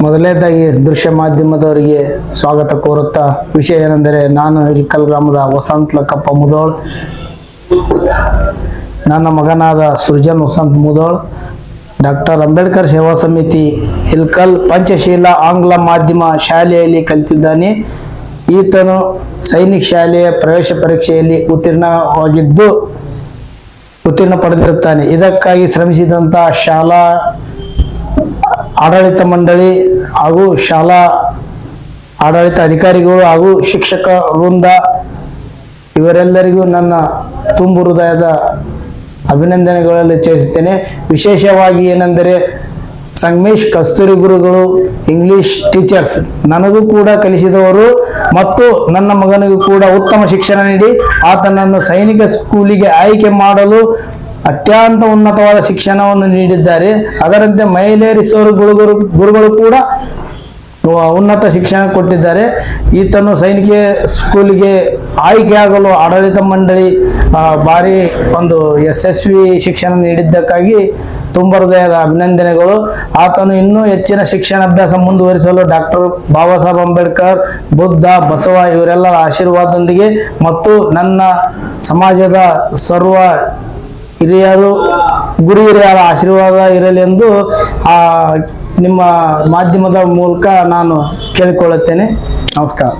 ಮೊದಲನೇದಾಗಿ ದೃಶ್ಯ ಮಾಧ್ಯಮದವರಿಗೆ ಸ್ವಾಗತ ಕೋರುತ್ತಾ, ವಿಷಯ ಏನೆಂದರೆ ನಾನು ಇಲ್ಕಲ್ ಗ್ರಾಮದ ವಸಂತ ಲಕ್ಕಪ್ಪ ಮುದೋಳ್, ನನ್ನ ಮಗನಾದ ಸೃಜನ್ ವಸಂತ ಮುದೋಳ್ ಡಾಕ್ಟರ್ ಅಂಬೇಡ್ಕರ್ ಸೇವಾ ಸಮಿತಿ ಇಲ್ಕಲ್ ಪಂಚಶೀಲ ಆಂಗ್ಲ ಮಾಧ್ಯಮ ಶಾಲೆಯಲ್ಲಿ ಕಲಿತಿದ್ದಾನೆ. ಈತನು ಸೈನಿಕ ಶಾಲೆಯ ಪ್ರವೇಶ ಪರೀಕ್ಷೆಯಲ್ಲಿ ಉತ್ತೀರ್ಣ ಪಡೆದಿರುತ್ತಾನೆ. ಇದಕ್ಕಾಗಿ ಶ್ರಮಿಸಿದಂತ ಶಾಲಾ ಆಡಳಿತ ಮಂಡಳಿ ಹಾಗೂ ಶಾಲಾ ಆಡಳಿತ ಅಧಿಕಾರಿಗಳು ಹಾಗೂ ಶಿಕ್ಷಕ ವೃಂದ ಇವರೆಲ್ಲರಿಗೂ ನನ್ನ ತುಂಬು ಹೃದಯದ ಅಭಿನಂದನೆಗಳಲ್ಲಿ ಚರ್ಚಿಸುತ್ತೇನೆ. ವಿಶೇಷವಾಗಿ ಏನೆಂದರೆ ಸಂಗಮೇಶ್ ಕಸ್ತೂರಿ ಗುರುಗಳು ಇಂಗ್ಲಿಷ್ ಟೀಚರ್ಸ್ ನನಗೂ ಕೂಡ ಕಲಿಸಿದವರು ಮತ್ತು ನನ್ನ ಮಗನಿಗೂ ಕೂಡ ಉತ್ತಮ ಶಿಕ್ಷಣ ನೀಡಿ ಆತನನ್ನು ಸೈನಿಕ ಸ್ಕೂಲಿಗೆ ಆಯ್ಕೆ ಮಾಡಲು ಅತ್ಯಂತ ಉನ್ನತವಾದ ಶಿಕ್ಷಣವನ್ನು ನೀಡಿದ್ದಾರೆ. ಅದರಂತೆ ಮೈಲೇರಿಸೋರು ಗುರುಗಳು ಕೂಡ ಉನ್ನತ ಶಿಕ್ಷಣ ಕೊಟ್ಟಿದ್ದಾರೆ. ಈತನು ಸೈನಿಕ ಸ್ಕೂಲಿಗೆ ಆಯ್ಕೆಯಾಗಲು ಆಡಳಿತ ಮಂಡಳಿ ಭಾರಿ ಒಂದು ಯಶಸ್ವಿ ಶಿಕ್ಷಣ ನೀಡಿದ್ದಕ್ಕಾಗಿ ತುಂಬ ಹೃದಯದ ಅಭಿನಂದನೆಗಳು. ಆತನು ಇನ್ನೂ ಹೆಚ್ಚಿನ ಶಿಕ್ಷಣಾಭ್ಯಾಸ ಮುಂದುವರಿಸಲು ಡಾಕ್ಟರ್ ಬಾಬಾ ಸಾಹೇಬ್ ಅಂಬೇಡ್ಕರ್, ಬುದ್ಧ, ಬಸವ ಇವರೆಲ್ಲರ ಆಶೀರ್ವಾದದೊಂದಿಗೆ ಮತ್ತು ನನ್ನ ಸಮಾಜದ ಸರ್ವ ಗುರು ಹಿರಿಯರ ಆಶೀರ್ವಾದ ಇರಲಿ ಎಂದು ನಿಮ್ಮ ಮಾಧ್ಯಮದ ಮೂಲಕ ನಾನು ಕೇಳಿಕೊಳ್ಳುತ್ತೇನೆ. ನಮಸ್ಕಾರ.